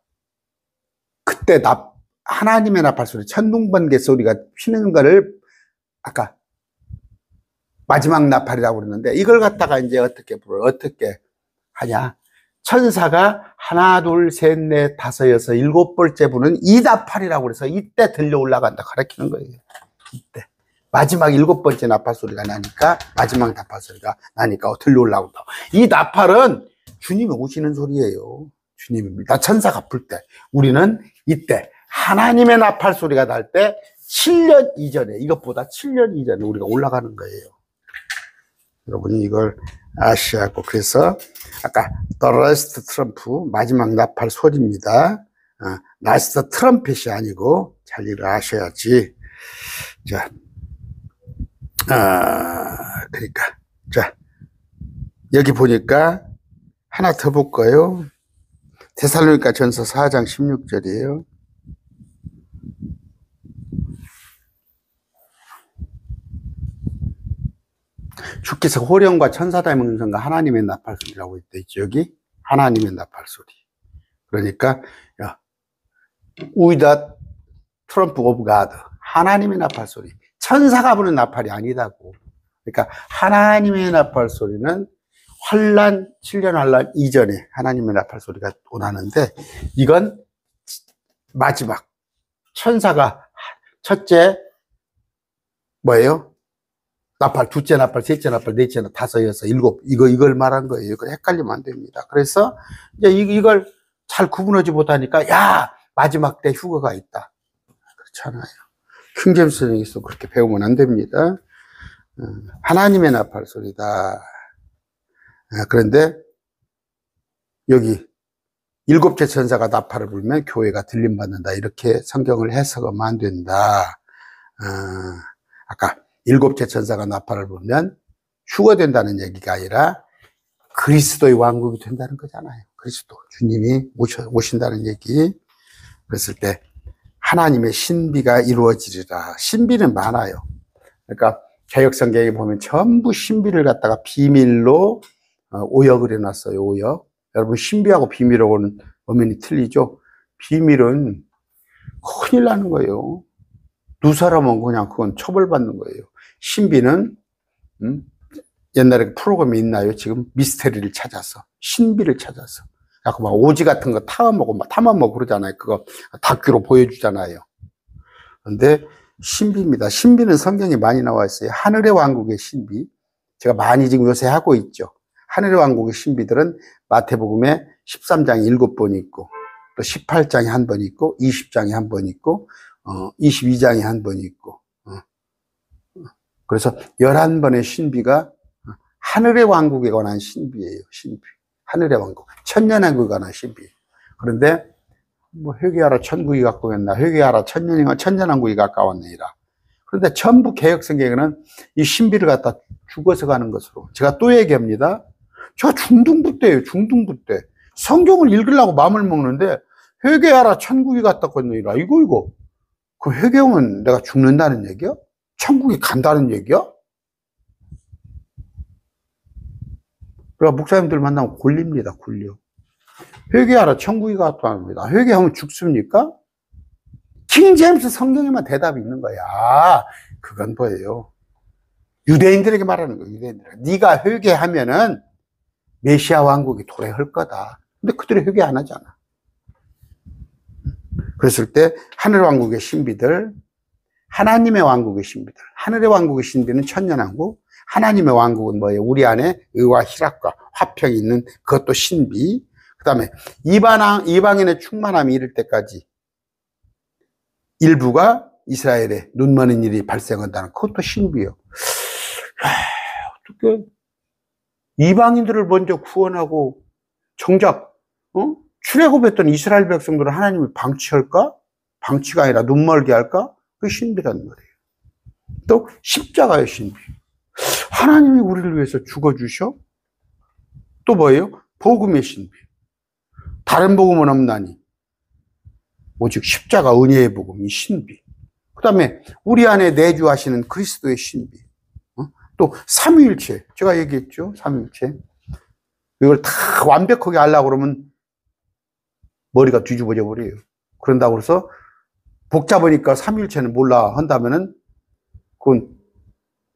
그때 하나님의 나팔 소리, 천둥번개 소리가 피는 거를 아까 마지막 나팔이라고 그러는데, 이걸 갖다가 이제 어떻게 하냐. 천사가 하나, 둘, 셋, 넷, 다섯, 여섯, 일곱 번째 부는 이 나팔이라고 그래서 이때 들려 올라간다 가르치는 거예요. 이때. 마지막 일곱 번째 나팔 소리가 나니까, 마지막 나팔 소리가 나니까 들려 올라온다. 이 나팔은 주님이 오시는 소리예요. 주님입니다. 천사가 불 때. 우리는 이때 하나님의 나팔 소리가 날 때 7년 이전에, 이것보다 7년 이전에 우리가 올라가는 거예요. 여러분이 이걸 아셔야 하고, 그래서 아까 The Last Trump, 마지막 나팔 소리입니다. Last Trumpet이 아니고 잘 이걸 아셔야지. 자, 그러니까 자 여기 보니까 하나 더 볼까요? 데살로니가 전서 4장 16절이에요. 주께서 호령과 천사다의 음성과 하나님의 나팔 소리라고 있죠. 여기 하나님의 나팔 소리. 그러니까 with the trump of God, 하나님의 나팔 소리. 천사가 부는 나팔이 아니다고. 그러니까 하나님의 나팔 소리는 7년 환란 이전에 하나님의 나팔 소리가 오나는데, 이건 마지막 천사가 첫째 뭐예요? 나팔, 둘째 나팔, 셋째 나팔, 넷째 나팔, 다섯, 여섯, 일곱, 이걸 말한 거예요. 이거 헷갈리면 안 됩니다. 그래서 이제 이걸 잘 구분하지 못하니까, 야, 마지막 때 휴거가 있다. 그렇잖아요. 킹제임스에서 그렇게 배우면 안 됩니다. 하나님의 나팔 소리다. 그런데 여기 일곱째 천사가 나팔을 불면 교회가 들림받는다. 이렇게 성경을 해석하면 안 된다. 아까 일곱째 천사가 나팔을 불면 휴거된다는 얘기가 아니라 그리스도의 왕국이 된다는 거잖아요. 그리스도, 주님이 오신다는 얘기. 그랬을 때 하나님의 신비가 이루어지리라. 신비는 많아요. 그러니까 개역성경에 보면 전부 신비를 갖다가 비밀로 오역을 해놨어요. 오역. 여러분, 신비하고 비밀하고는 엄연히 틀리죠. 비밀은 큰일 나는 거예요. 누사람은 그냥 그건 처벌받는 거예요. 신비는 옛날에 프로그램이 있나요? 지금 미스테리를 찾아서, 신비를 찾아서. 약간 막 오지 같은 거 탐험하고 그러잖아요. 그거 다큐로 보여주잖아요. 근데 신비입니다. 신비는 성경에 많이 나와 있어요. 하늘의 왕국의 신비. 제가 많이 지금 요새 하고 있죠. 하늘의 왕국의 신비들은 마태복음에 13장에 7번 있고, 또 18장에 한 번 있고, 20장에 한 번 있고, 22장에 한 번 있고. 그래서 11번의 신비가 하늘의 왕국에 관한 신비예요. 신비. 하늘의 왕국. 천년왕국에 관한 신비. 그런데 뭐 회개하라 천국이 가까웠나, 회개하라 천년왕국이 가까웠느니라. 그런데 전부 개역성경에는 이 신비를 갖다 죽어서 가는 것으로. 제가 또 얘기합니다. 저 중등부대예요. 중등부대. 성경을 읽으려고 마음을 먹는데 회개하라 천국이 가까웠느니라. 이거. 그 회개하면 내가 죽는다는 얘기야? 천국에 간다는 얘기야? 그러니까 목사님들 만나면 굴립니다. 굴려. 회개하라 천국이 가까웠습니다. 회개하면 죽습니까? 킹제임스 성경에만 대답이 있는 거야. 그건 뭐예요? 유대인들에게 말하는 거예요. 유대인들. 네가 회개하면은 메시아 왕국이 도래할 거다. 근데 그들이 회개 안 하잖아. 그랬을 때 하늘 왕국의 신비들, 하나님의 왕국의 신비들. 하늘의 왕국의 신비는 천년왕국, 하나님의 왕국은 뭐예요? 우리 안에 의와 희락과 화평이 있는 그것도 신비. 그 다음에 이방인의 충만함이 이를 때까지 일부가 이스라엘에 눈먼 일이 발생한다는 그것도 신비예요. 어떻게 이방인들을 먼저 구원하고 정작 출애굽했던 이스라엘 백성들을 하나님이 방치할까? 방치가 아니라 눈멀게 할까? 그게 신비란 말이에요. 또 십자가의 신비. 하나님이 우리를 위해서 죽어주셔? 또 뭐예요? 복음의 신비. 다른 복음은 없나니 오직 십자가 은혜의 복음, 이 신비. 그 다음에 우리 안에 내주하시는 그리스도의 신비. 또 삼위일체. 제가 얘기했죠. 삼위일체. 이걸 다 완벽하게 하려고 그러면 머리가 뒤집어져 버려요. 그런다고 해서 복잡하니까 삼위일체는 몰라 한다면은 그건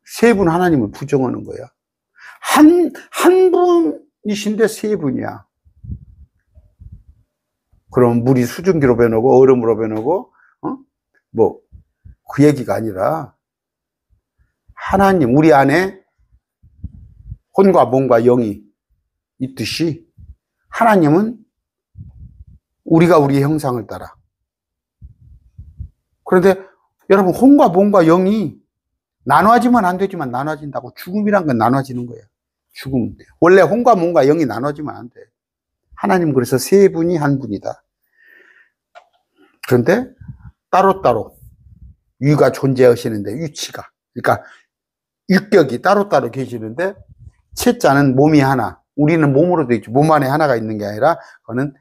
세 분 하나님을 부정하는 거야. 한 분이신데 세 분이야. 그럼 물이 수증기로 변하고 얼음으로 변하고 뭐 그 얘기가 아니라 하나님 우리 안에 혼과 몸과 영이 있듯이 하나님은 우리가 우리의 형상을 따라. 그런데 여러분 혼과 몸과 영이 나눠지면 안 되지만 나눠진다고. 죽음이란 건 나눠지는 거야. 죽음. 원래 혼과 몸과 영이 나눠지면 안 돼. 하나님 그래서 세 분이 한 분이다. 그런데 따로따로 위가 존재하시는데 위치가. 그러니까 육격이 따로따로 계시는데 채자는 몸이 하나. 우리는 몸으로 되어 있죠. 몸 안에 하나가 있는 게 아니라 그거는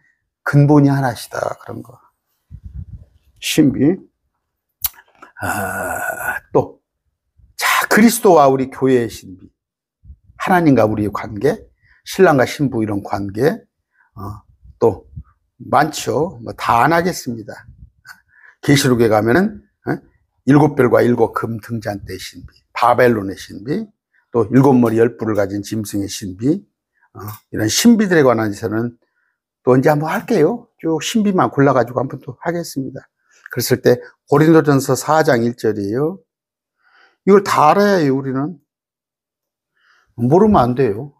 근본이 하나시다. 그런 거. 신비. 또 자, 그리스도와 우리 교회의 신비. 하나님과 우리의 관계. 신랑과 신부 이런 관계. 또 많죠. 뭐 다 안 하겠습니다. 계시록에 가면은 7별과 7금 등잔대의 신비, 바벨론의 신비, 또 7머리 10뿔을 가진 짐승의 신비, 이런 신비들에 관해서는 또 언제 한번 할게요. 쭉 신비만 골라가지고 한번 또 하겠습니다. 그랬을 때 고린도전서 4장 1절이에요. 이걸 다 알아야 해요. 우리는 모르면 안 돼요.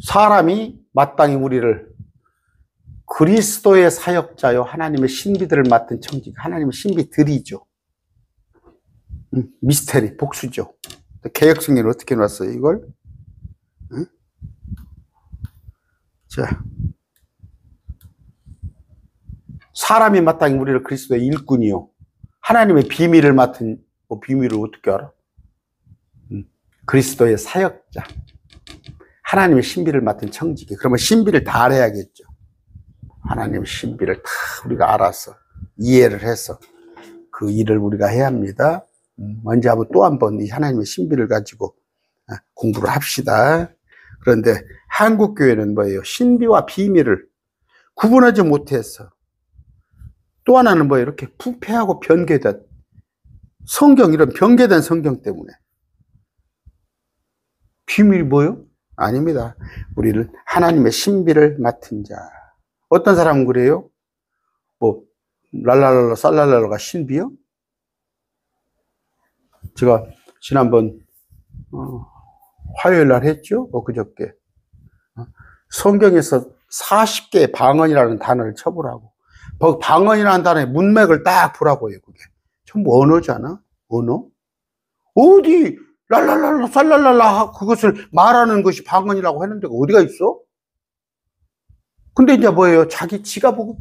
사람이 마땅히 우리를 그리스도의 사역자요 하나님의 신비들을 맡은 청직, 하나님의 신비들이죠. 미스테리, 복수죠. 개혁성경은 어떻게 놨어요 이걸? 자, 사람이 마땅히 우리를 그리스도의 일꾼이요 하나님의 비밀을 맡은, 비밀을 어떻게 알아? 그리스도의 사역자, 하나님의 신비를 맡은 청지기. 그러면 신비를 다 알아야겠죠. 하나님의 신비를 다 우리가 알아서 이해를 해서 그 일을 우리가 해야 합니다. 먼저 한번 또 한 번 이 하나님의 신비를 가지고 공부를 합시다. 그런데 한국 교회는 뭐예요? 신비와 비밀을 구분하지 못해서. 또 하나는 뭐예요? 이렇게 부패하고 변개된 성경, 이런 변개된 성경 때문에. 비밀이 뭐예요? 아닙니다. 우리는 하나님의 신비를 맡은 자. 어떤 사람은 그래요? 뭐 랄랄랄라 쌀랄랄라가 신비요? 제가 지난번 화요일 날 했죠? 그저께 성경에서 40개의 방언이라는 단어를 쳐보라고. 방언이라는 단어의 문맥을 딱 보라고요. 그게 전부 언어잖아. 언어? 어디 랄랄랄라 쌀랄랄라 그것을 말하는 것이 방언이라고 하는 데가 어디가 있어? 근데 이제 뭐예요? 지가 보고.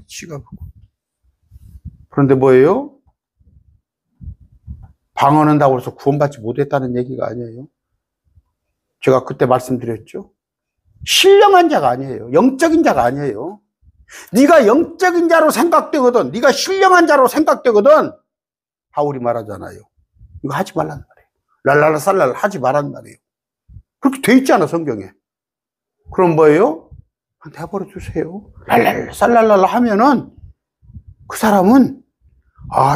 그런데 뭐예요? 방언한다고 해서 구원받지 못했다는 얘기가 아니에요. 제가 그때 말씀드렸죠. 신령한 자가 아니에요. 영적인 자가 아니에요. 네가 영적인 자로 생각되거든, 네가 신령한 자로 생각되거든, 바울이 말하잖아요. 이거 하지 말란 말이에요. 랄랄라 쌀랄라 하지 말란 말이에요. 그렇게 돼 있잖아 성경에. 그럼 뭐예요? 내버려 두세요. 랄랄라 쌀랄랄라 하면은 그 사람은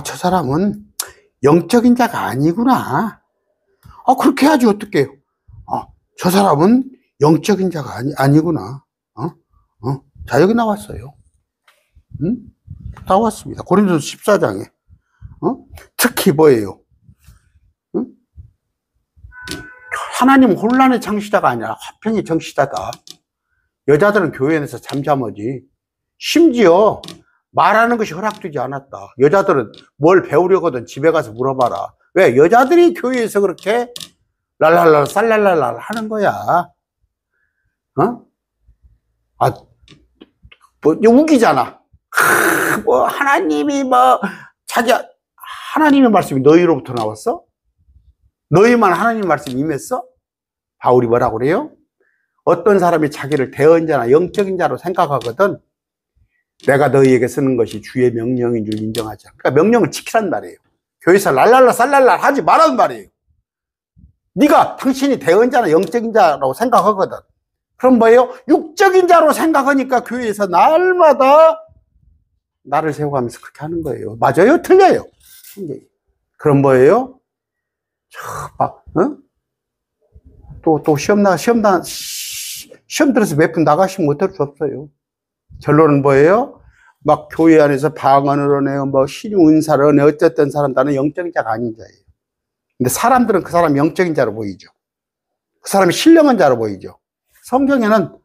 저 사람은 영적인 자가 아니구나. 그렇게 해야지 어떡해요. 저 사람은 영적인 자가 아니구나. 자, 여기 나왔어요. 나왔습니다. 고린도서 14장에. 특히 뭐예요? 하나님 혼란의 창시자가 아니라 화평의 정시자다. 여자들은 교회 안에서 잠잠하지. 심지어 말하는 것이 허락되지 않았다. 여자들은 뭘 배우려거든 집에 가서 물어봐라. 왜? 여자들이 교회에서 그렇게 랄랄라 쌀랄랄라 하는 거야. 뭐 우기잖아. 뭐 하나님이 뭐 자기야, 하나님의 말씀이 너희로부터 나왔어? 너희만 하나님 말씀이 임했어? 바울이 뭐라고 그래요? 어떤 사람이 자기를 대언자나 영적인 자로 생각하거든 내가 너희에게 쓰는 것이 주의 명령인 줄 인정하지 않아. 그러니까 명령을 지키란 말이에요. 교회에서 랄랄라 쌀랄라 하지 말란 말이에요. 네가 당신이 대언자나 영적인 자라고 생각하거든. 그럼 뭐예요? 육적인 자로 생각하니까 교회에서 날마다 나를 세워가면서 그렇게 하는 거예요. 맞아요? 틀려요? 그럼 뭐예요? 또 시험 들어서 몇 분 나가시면 어쩔 수 없어요. 결론은 뭐예요? 막 교회 안에서 방언을 하네요. 뭐 신유 은사를 하네. 어쨌든 사람 나는 영적인 자가 아닌 자예요. 근데 사람들은 그 사람이 영적인 자로 보이죠. 그 사람이 신령한 자로 보이죠. 성경에는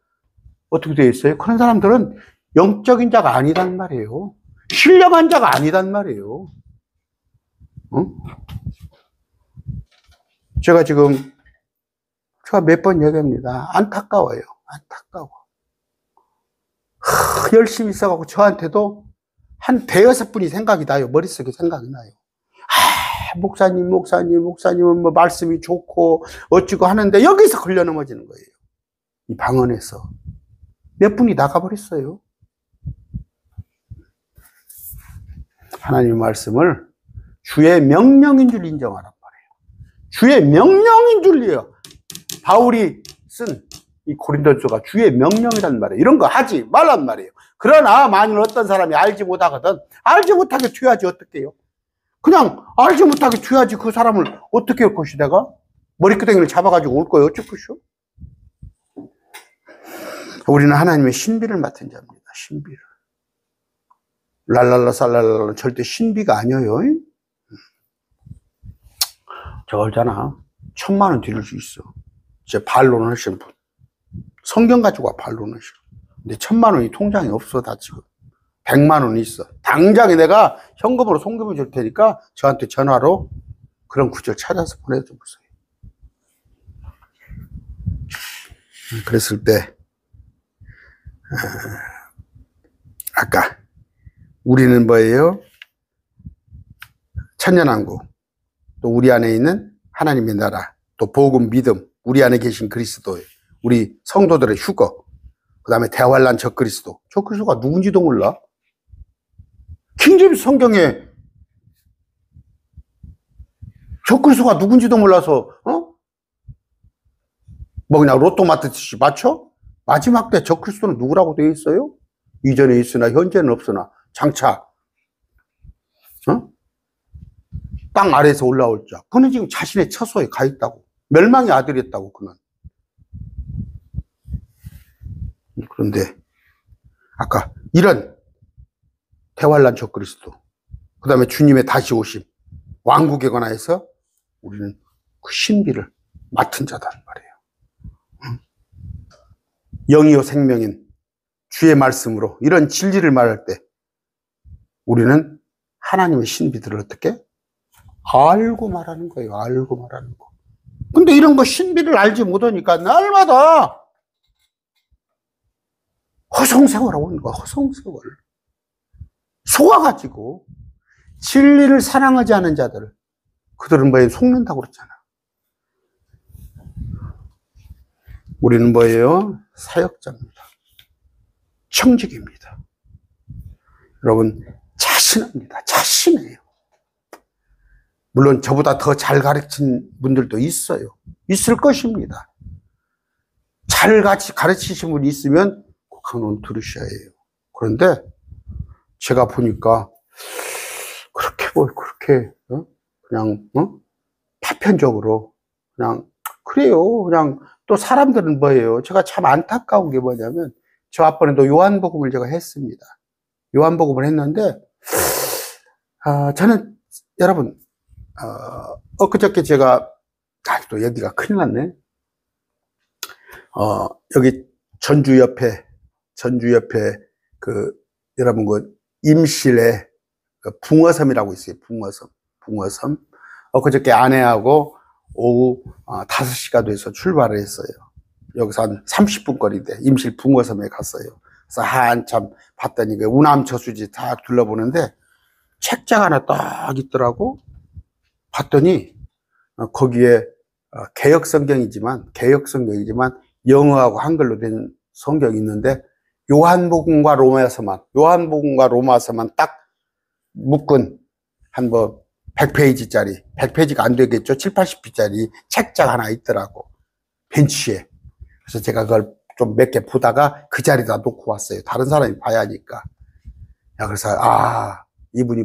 어떻게 되어 있어요? 그런 사람들은 영적인 자가 아니단 말이에요. 신령한 자가 아니단 말이에요. 응? 제가 몇 번 얘기합니다. 안타까워요. 안타까워. 열심히 써가고 저한테도 한 대여섯 분이 생각이 나요. 머릿속에 생각이 나요. 목사님은 뭐 말씀이 좋고 어찌고 하는데 여기서 걸려 넘어지는 거예요. 이 방언에서. 몇 분이 나가버렸어요. 하나님의 말씀을 주의 명령인 줄 인정하란 말이에요. 주의 명령인 줄이에요. 바울이 쓴 이 고린도서가 주의 명령이란 말이에요. 이런 거 하지 말란 말이에요. 그러나 만일 어떤 사람이 알지 못하거든 알지 못하게 튀어야지 어떡해요? 그냥 알지 못하게 튀어야지 그 사람을 어떻게 할 것이 내가? 머리끄댕이를 잡아가지고 올 거예요. 어쩔 것이요? 우리는 하나님의 신비를 맡은 자입니다. 신비를. 랄랄라 살랄랄라 절대 신비가 아니에요. 저거잖아. 1000만 원 드릴 수 있어. 제 반론 하시는 분. 성경 가지고 반론 하시고. 근데 1000만 원이 통장에 없어, 다 지금. 100만 원이 있어. 당장에 내가 현금으로 송금해 줄 테니까 저한테 전화로 그런 구절 찾아서 보내줘 보세요. 그랬을 때, 아까, 우리는 뭐예요? 천년왕국, 또 우리 안에 있는 하나님의 나라, 또 복음, 믿음, 우리 안에 계신 그리스도예요. 우리 성도들의 휴거, 그 다음에 대환란 적그리스도. 적그리스도가 누군지도 몰라. 킹제임스 성경에 적그리스도가 누군지도 몰라서 뭐 그냥 로또 맞듯이 맞춰? 마지막 때 적그리스도는 누구라고 되어 있어요? 이전에 있으나 현재는 없으나 장차 땅 아래에서 올라올 자. 그는 지금 자신의 처소에 가 있다고. 멸망의 아들이었다고 그는. 그런데 아까 이런 대환란 적그리스도, 그 다음에 주님의 다시 오심, 왕국에 관하여서 우리는 그 신비를 맡은 자단 말이에요. 영이요 생명인 주의 말씀으로 이런 진리를 말할 때 우리는 하나님의 신비들을 어떻게? 알고 말하는 거예요. 알고 말하는 거. 근데 이런 거 신비를 알지 못하니까 날마다 허송세월하고 있는 거야. 허송세월. 속아가지고 진리를 사랑하지 않은 자들, 그들은 뭐예요? 속는다고 그랬잖아. 우리는 뭐예요? 사역자입니다. 청직입니다. 여러분, 자신합니다. 자신해요. 물론 저보다 더 잘 가르친 분들도 있어요. 있을 것입니다. 잘 가르치신 분이 있으면 그 강론 들으셔야 해요. 그런데 제가 보니까 그렇게 그냥 파편적으로 그냥 그래요. 그냥 또 사람들은 뭐예요? 제가 참 안타까운 게 뭐냐면 저 앞번에도 요한복음을 제가 했습니다. 요한복음을 했는데 저는 여러분 엊그저께 제가 또 여기가 큰일 났네. 여기 전주 옆에 여러분 임실에 붕어섬이라고 있어요. 붕어섬. 엊그저께 아내하고 오후 5시가 돼서 출발을 했어요. 여기서 한 30분 거리인데 임실 붕어섬에 갔어요. 그래서 한참 봤더니 그 우남처수지 다 둘러보는데 책자가 하나 딱 있더라고. 봤더니 거기에 개역성경이지만 영어하고 한글로 된 성경이 있는데 요한복음과 로마서만 딱 묶은 한 뭐 100페이지짜리, 100페이지가 안 되겠죠. 7, 80페이지짜리 책자가 하나 있더라고. 벤치에. 그래서 제가 그걸 좀 몇 개 보다가 그 자리에다 놓고 왔어요. 다른 사람이 봐야 하니까. 그래서 이분이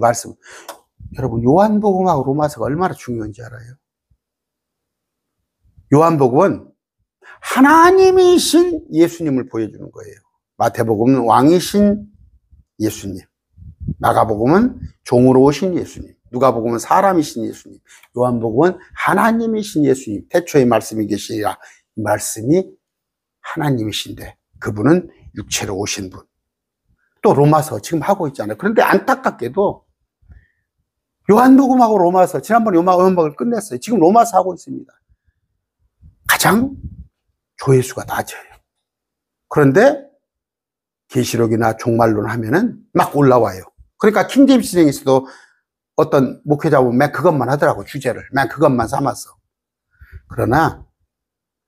여러분 요한복음하고 로마서가 얼마나 중요한지 알아요? 요한복음은 하나님이신 예수님을 보여주는 거예요. 마태복음은 왕이신 예수님, 마가복음은 종으로 오신 예수님, 누가복음은 사람이신 예수님, 요한복음은 하나님이신 예수님, 태초에 말씀이 계시리라. 이 말씀이 하나님이신데 그분은 육체로 오신 분. 또 로마서 지금 하고 있잖아요. 그런데 안타깝게도 요한복음하고 로마서, 지난번에 요한복음을 끝냈어요. 지금 로마서 하고 있습니다. 가장 조회수가 낮아요. 그런데 계시록이나 종말론 하면은 막 올라와요. 그러니까 킹제임스 진행에서도 어떤 목회자 보면 맨 그것만 하더라고, 주제를. 맨 그것만 삼았어. 그러나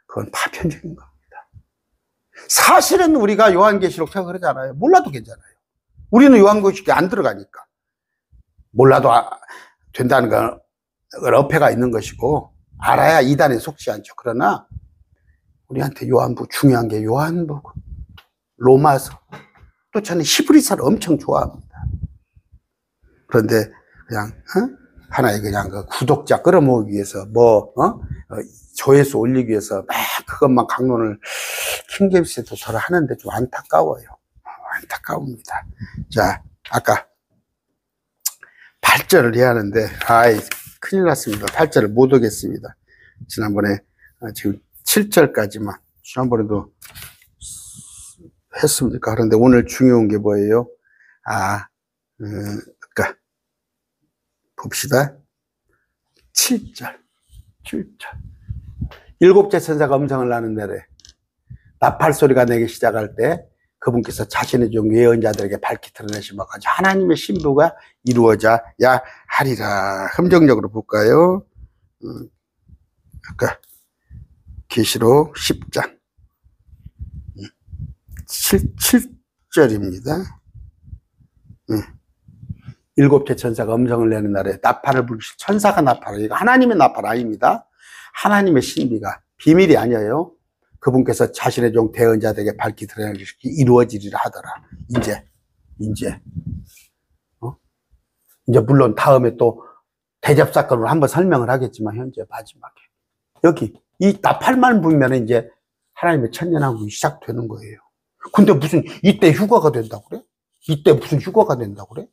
그건 파편적인 겁니다. 사실은 우리가 요한계시록 책을 하잖아요. 몰라도 괜찮아요. 우리는 요한계시록에 안 들어가니까. 몰라도 된다는 건 어폐가 있는 것이고 알아야 이단에 속지 않죠. 그러나 우리한테 중요한 게 요한복음, 로마서, 또 저는 히브리서를 엄청 좋아합니다. 그런데 그냥 하나의 그냥 그 구독자 끌어모으기 위해서 조회수 올리기 위해서 막 그것만 강론을 킹제임스 도서를 하는데 좀 안타까워요. 안타까웁니다. 자, 아까 8절을 해야 하는데 큰일 났습니다. 8절을 못 오겠습니다. 지난번에 지금 7절까지만 지난번에도 했습니까? 그런데 오늘 중요한 게 뭐예요? 그러니까 봅시다. 7절. 일곱째 천사가 음성을 나는 날에 나팔 소리가 나기 시작할 때 그분께서 자신의 종 예언자들에게 밝히 드러내시며 하나님의 신부가 이루어져야 하리라. 함정적으로 볼까요? 아까 계시록 10장 7절입니다. 일곱째 천사가 음성을 내는 날에 나팔을 불실, 천사가 나팔을, 이거 하나님의 나팔 아닙니다. 하나님의 신비가, 비밀이 아니에요. 그분께서 자신의 종 대언자들에게 밝히 드러내시기 이루어지리라 하더라. 이제 물론 다음에 또 대접 사건으로 한번 설명을 하겠지만 현재 마지막에 여기 이 나팔만 불면 이제 하나님의 천년왕국이 시작되는 거예요. 근데 무슨 이때 휴가가 된다고 그래? 이때 무슨 휴가가 된다고 그래?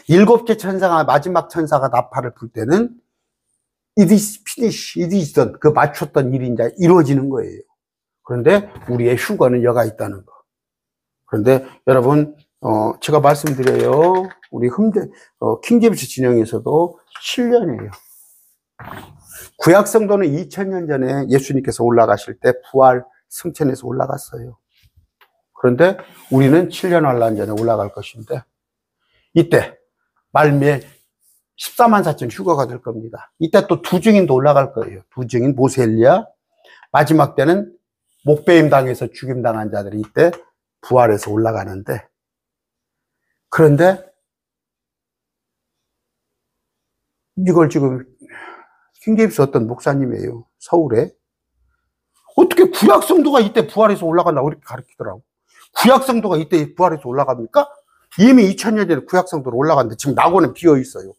일곱째 천사가, 마지막 천사가 나팔을 불 때는 it is finished, it is done. 그 맞췄던 일이 이제 이루어지는 거예요. 그런데 우리의 휴가는 여가 있다는 거. 그런데 여러분, 제가 말씀드려요. 우리 킹제임스 진영에서도 7년이에요. 구약 성도는 2000년 전에 예수님께서 올라가실 때 부활 승천해서 올라갔어요. 그런데 우리는 7년 환란 전에 올라갈 것인데 이때 말미에 14만 4천 휴가가 될 겁니다. 이때 또 두 증인도 올라갈 거예요. 두 증인 모세 엘리야. 마지막 때는 목배임 당해서 죽임당한 자들이 이때 부활해서 올라가는데, 그런데 이걸 지금 킹제임스 어떤 목사님이에요. 서울에. 어떻게 구약 성도가 이때 부활해서 올라간다고 이렇게 가르치더라고. 구약 성도가 이때 부활해서 올라갑니까? 이미 2000년 전에 구약 성도로 올라갔는데 지금 낙원은 비어 있어요.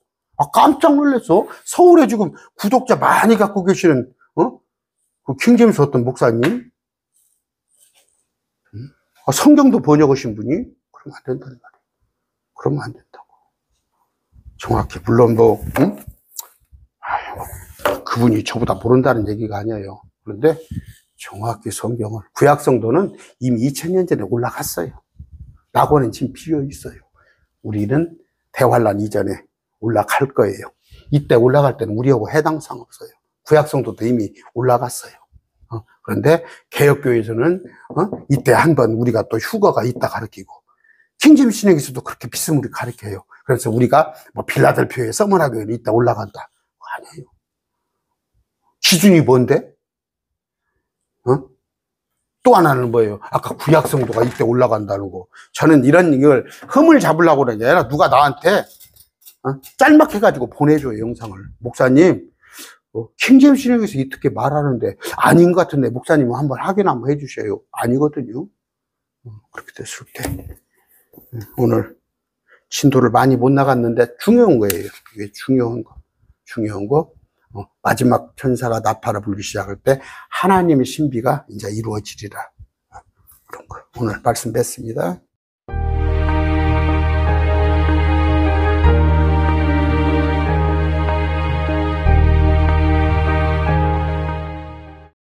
깜짝 놀랐어. 서울에 지금 구독자 많이 갖고 계시는 그 킹제임스 어떤 목사님, 성경도 번역하신 분이 그러면 안 된다는 말이에요. 그러면 안 된다고. 정확히 물론 그분이 저보다 모른다는 얘기가 아니에요. 그런데 정확히 성경을, 구약 성도는 이미 2000년 전에 올라갔어요. 낙원은 지금 비어 있어요. 우리는 대환란 이전에 올라갈 거예요. 이때 올라갈 때는 우리하고 해당 상없어요. 구약 성도도 이미 올라갔어요. 그런데 개혁교회에서는 이때 한번 우리가 또 휴거가 있다 가르치고, 킹제임스 신약에서도 그렇게 비스무리 가르쳐요. 그래서 우리가 뭐 빌라델피아의 서머나 교회는 이따 올라간다. 아니에요. 기준이 뭔데? 또 하나는 뭐예요? 아까 구약 성도가 이때 올라간다는 거. 저는 이런 걸 흠을 잡으려고 그러는 게 아니라 누가 나한테 짤막해가지고 보내줘요, 영상을. 목사님, 킹제임스 신약에서 이렇게 말하는데 아닌 것 같은데 목사님 한번 확인 한번 해주셔요. 아니거든요. 그렇게 됐을 때 오늘 진도를 많이 못 나갔는데 중요한 거예요. 이게 중요한 거. 마지막 천사가 나팔을 불기 시작할 때 하나님의 신비가 이제 이루어지리라. 그런 거. 오늘 말씀 뵙습니다.